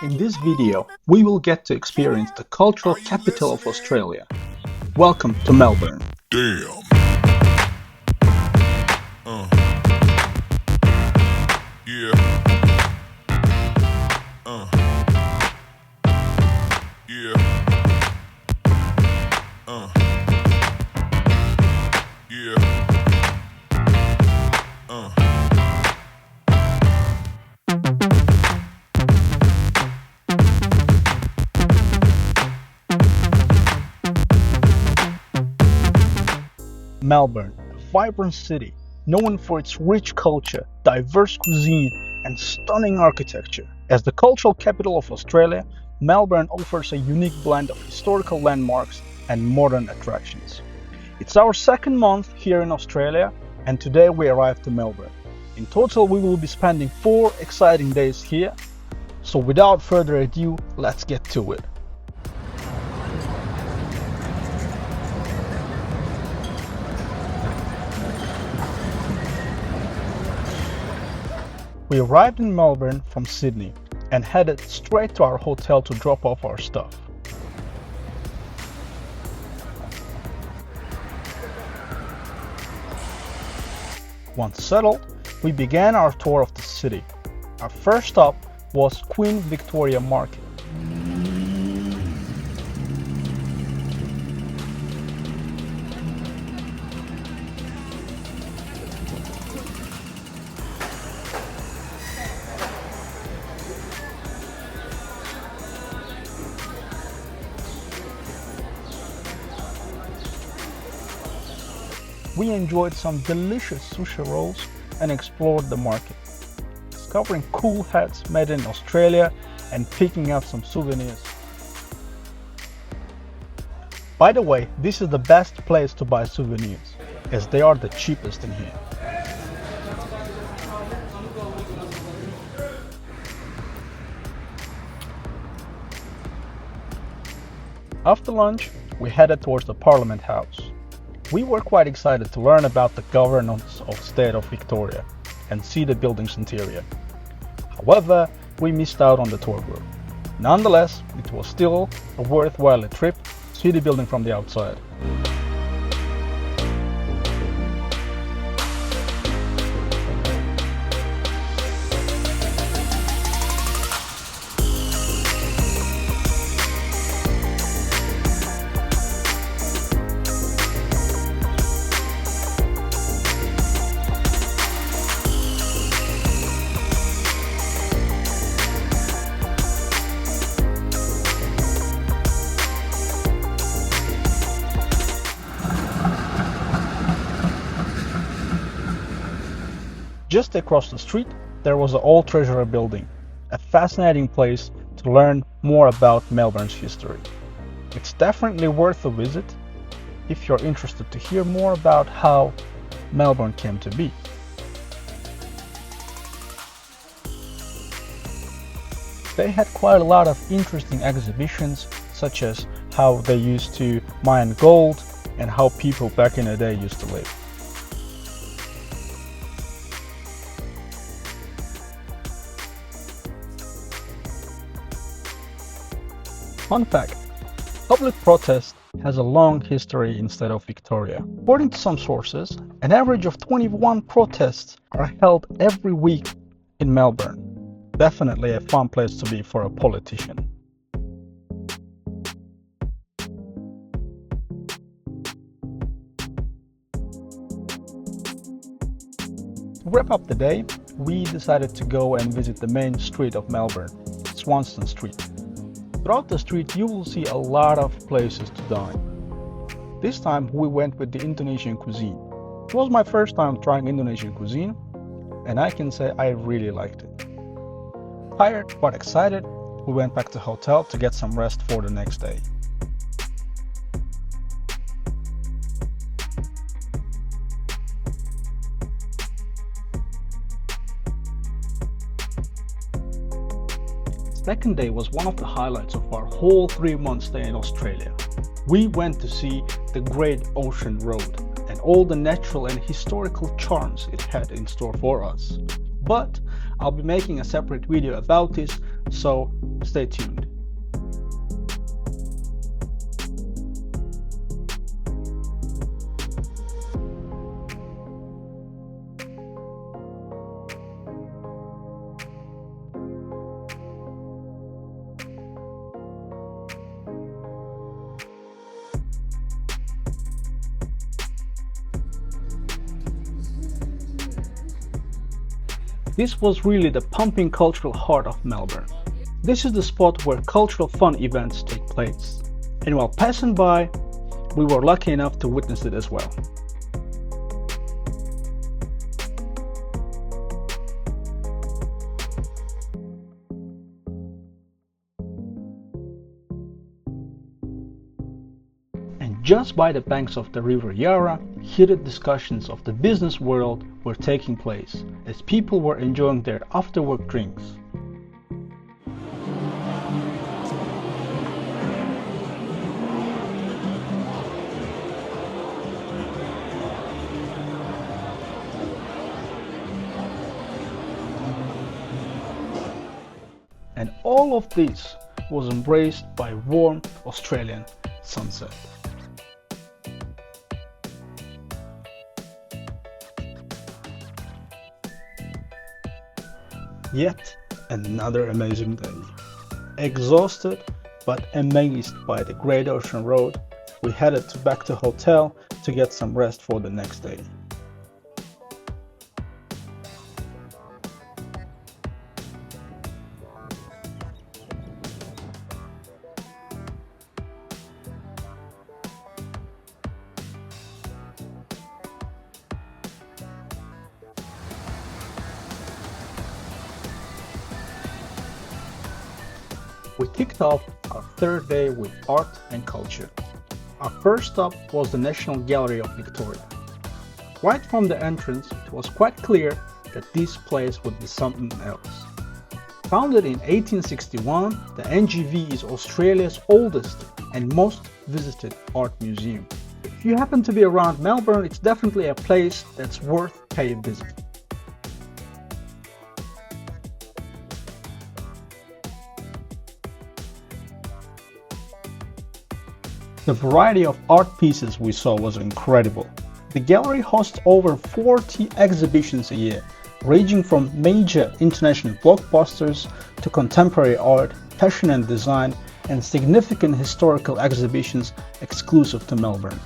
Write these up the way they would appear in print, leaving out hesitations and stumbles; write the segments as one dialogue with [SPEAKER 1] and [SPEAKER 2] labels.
[SPEAKER 1] In this video, we will get to experience the cultural capital of Australia. Welcome to Melbourne.
[SPEAKER 2] Damn. Uh. Yeah. Yeah. Yeah.
[SPEAKER 1] Melbourne, a vibrant city known for its rich culture, diverse cuisine, and stunning architecture. As the cultural capital of Australia, Melbourne offers a unique blend of historical landmarks and modern attractions. It's our second month here in Australia, and today we arrived to Melbourne. In total, we will be spending 4 exciting days here. So without further ado, let's get to it. We arrived in Melbourne from Sydney and headed straight to our hotel to drop off our stuff. Once settled, we began our tour of the city. Our first stop was Queen Victoria Market. We enjoyed some delicious sushi rolls and explored the market, discovering cool hats made in Australia and picking up some souvenirs. By the way, this is the best place to buy souvenirs, as they are the cheapest in here. After lunch, we headed towards the Parliament House. We were quite excited to learn about the governance of State of Victoria and see the building's interior. However, we missed out on the tour group. Nonetheless, it was still a worthwhile trip to see the building from the outside. Just across the street, there was the old Treasury building, a fascinating place to learn more about Melbourne's history. It's definitely worth a visit if you're interested to hear more about how Melbourne came to be. They had quite a lot of interesting exhibitions, such as how they used to mine gold and how people back in the day used to live. Fun fact, public protest has a long history in State of Victoria. According to some sources, an average of 21 protests are held every week in Melbourne. Definitely a fun place to be for a politician. To wrap up the day, we decided to go and visit the main street of Melbourne, Swanston Street. Throughout the street, you will see a lot of places to dine. This time, we went with the Indonesian cuisine. It was my first time trying Indonesian cuisine, and I can say I really liked it. Tired but excited, we went back to the hotel to get some rest for the next day. Second day was one of the highlights of our whole 3-month stay in Australia. We went to see the Great Ocean Road and all the natural and historical charms it had in store for us. But I'll be making a separate video about this, so stay tuned. This was really the pumping cultural heart of Melbourne. This is the spot where cultural fun events take place. And while passing by, we were lucky enough to witness it as well. And just by the banks of the River Yarra, heated discussions of the business world were taking place as people were enjoying their after-work drinks. And all of this was embraced by a warm Australian sunset. Yet another amazing day. Exhausted but amazed by the Great Ocean Road, we headed back to hotel to get some rest for the next day. We kicked off our third day with art and culture. Our first stop was the National Gallery of Victoria. Right from the entrance, it was quite clear that this place would be something else. Founded in 1861, the NGV is Australia's oldest and most visited art museum. If you happen to be around Melbourne, it's definitely a place that's worth paying a visit. The variety of art pieces we saw was incredible. The gallery hosts over 40 exhibitions a year, ranging from major international blockbusters to contemporary art, fashion and design, and significant historical exhibitions exclusive to Melbourne.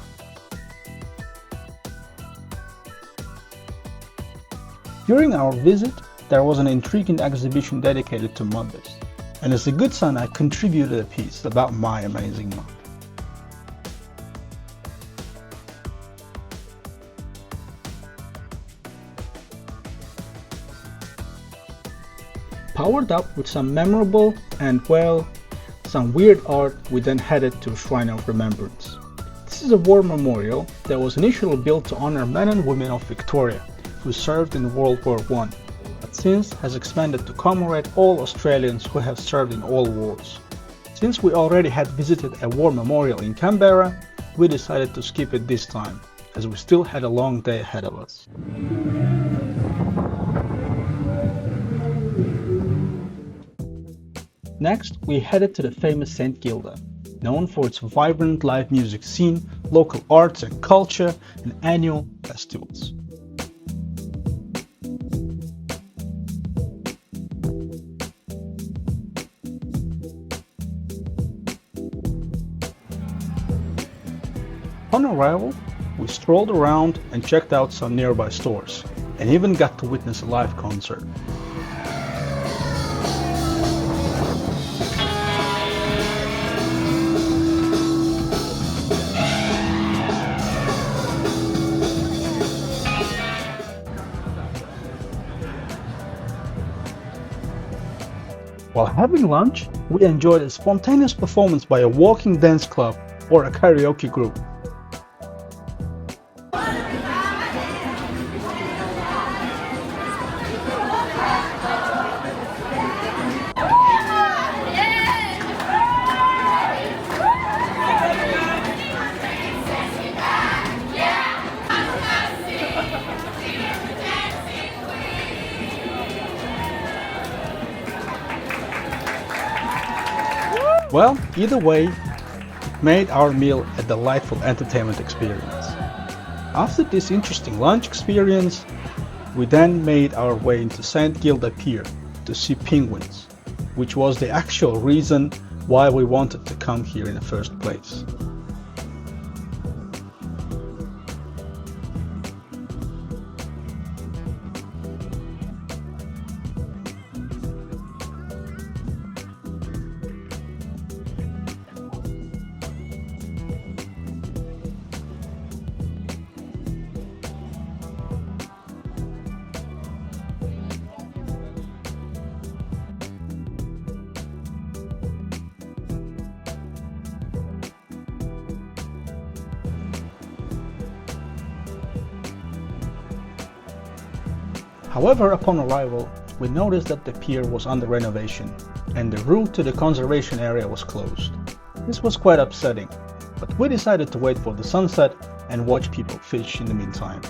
[SPEAKER 1] During our visit, there was an intriguing exhibition dedicated to Mondays, and as a good son, I contributed a piece about my amazing month. Powered up with some memorable and, well, some weird art, we then headed to Shrine of Remembrance. This is a war memorial that was initially built to honor men and women of Victoria who served in World War I, but since has expanded to commemorate all Australians who have served in all wars. Since we already had visited a war memorial in Canberra, we decided to skip it this time, as we still had a long day ahead of us. Next, we headed to the famous St. Kilda, known for its vibrant live music scene, local arts and culture, and annual festivals. On arrival, we strolled around and checked out some nearby stores, and even got to witness a live concert. While having lunch, we enjoyed a spontaneous performance by a walking dance club or a karaoke group. Well, either way, it made our meal a delightful entertainment experience. After this interesting lunch experience, we then made our way into St. Kilda Pier to see penguins, which was the actual reason why we wanted to come here in the first place. However, upon arrival, we noticed that the pier was under renovation and the route to the conservation area was closed. This was quite upsetting, but we decided to wait for the sunset and watch people fish in the meantime.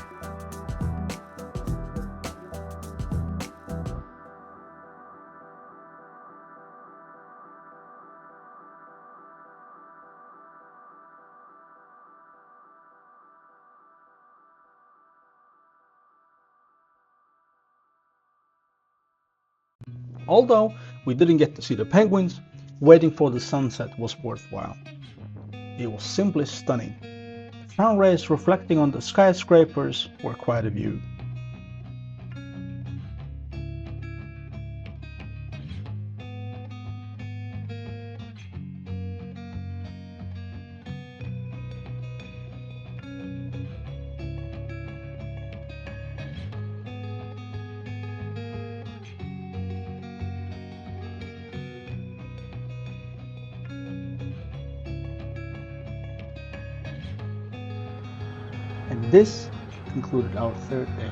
[SPEAKER 1] Although we didn't get to see the penguins, waiting for the sunset was worthwhile. It was simply stunning. Sun rays reflecting on the skyscrapers were quite a view. And this concluded our third day.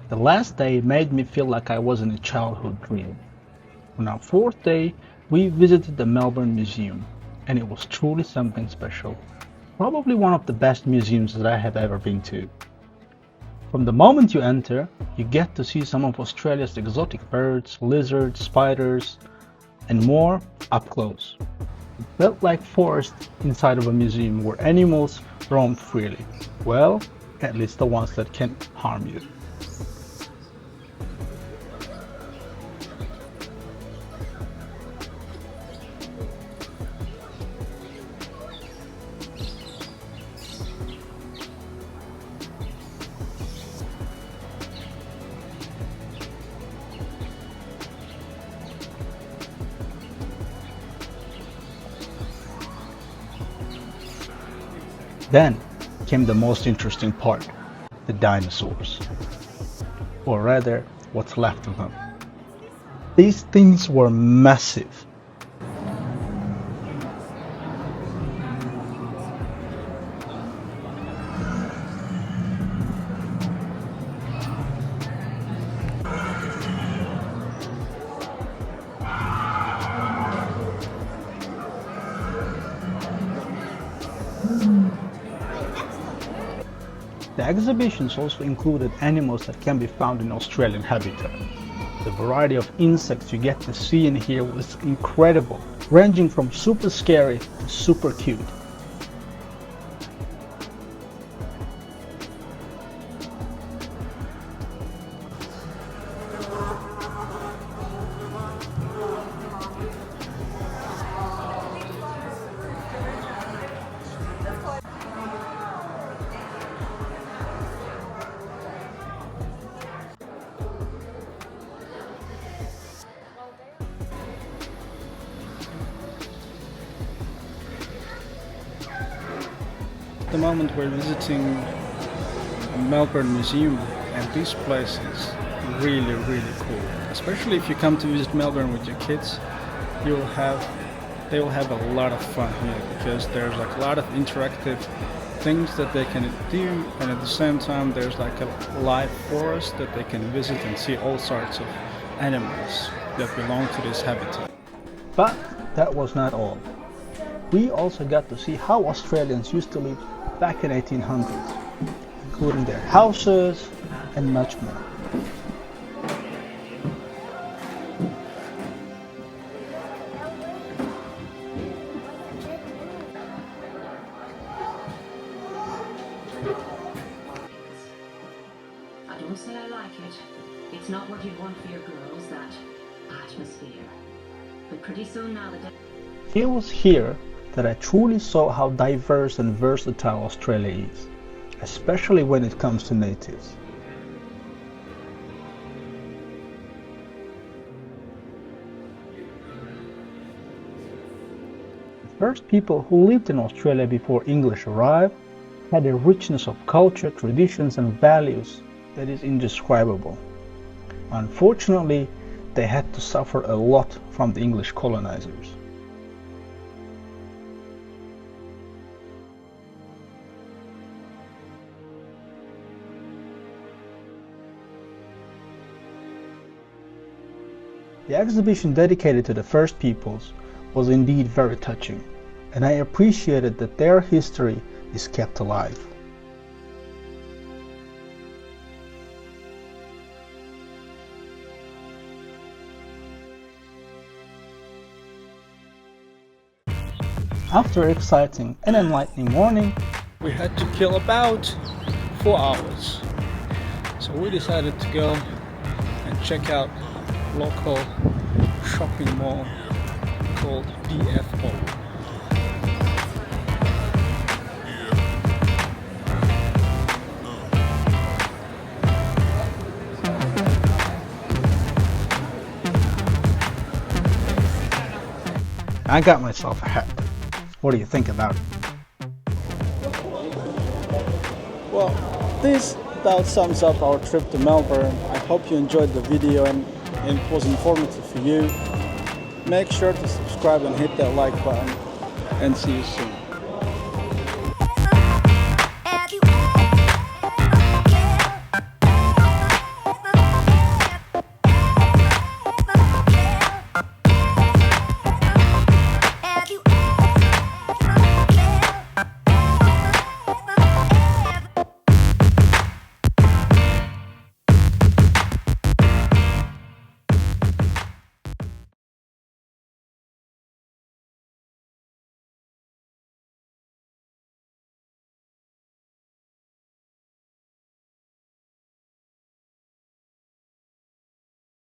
[SPEAKER 1] The last day made me feel like I was in a childhood dream. On our fourth day, we visited the Melbourne Museum, and it was truly something special. Probably one of the best museums that I have ever been to. From the moment you enter, you get to see some of Australia's exotic birds, lizards, spiders, and more up close. It felt like forest inside of a museum where animals roam freely. Well, at least the ones that can harm you. Then came the most interesting part, the dinosaurs. Or rather, what's left of them. These things were massive. The exhibitions also included animals that can be found in Australian habitat. The variety of insects you get to see and hear was incredible, ranging from super scary to super cute. At the moment we're visiting the Melbourne Museum, and this place is really cool. Especially if you come to visit Melbourne with your kids, they will have a lot of fun here because there's like a lot of interactive things that they can do, and at the same time there's like a live forest that they can visit and see all sorts of animals that belong to this habitat. But that was not all. we also got to see how Australians used to live back in 1800s, including their houses and much more.
[SPEAKER 3] I don't say I like it. It's not what you'd want for your girls, that atmosphere. But pretty soon now the
[SPEAKER 1] It was here that I truly saw how diverse and versatile Australia is, especially when it comes to natives. The first people who lived in Australia before English arrived had a richness of culture, traditions, and values that is indescribable. Unfortunately, they had to suffer a lot from the English colonizers. The exhibition dedicated to the First Peoples was indeed very touching, and I appreciated that their history is kept alive. After an exciting and enlightening morning, we had to kill about 4 hours. So we decided to go and check out local shopping mall called DFO. I got myself a hat. What do you think about it? Well, this about sums up our trip to Melbourne. I hope you enjoyed the video and it was informative for you. Make sure to subscribe and hit that like button, and see you soon.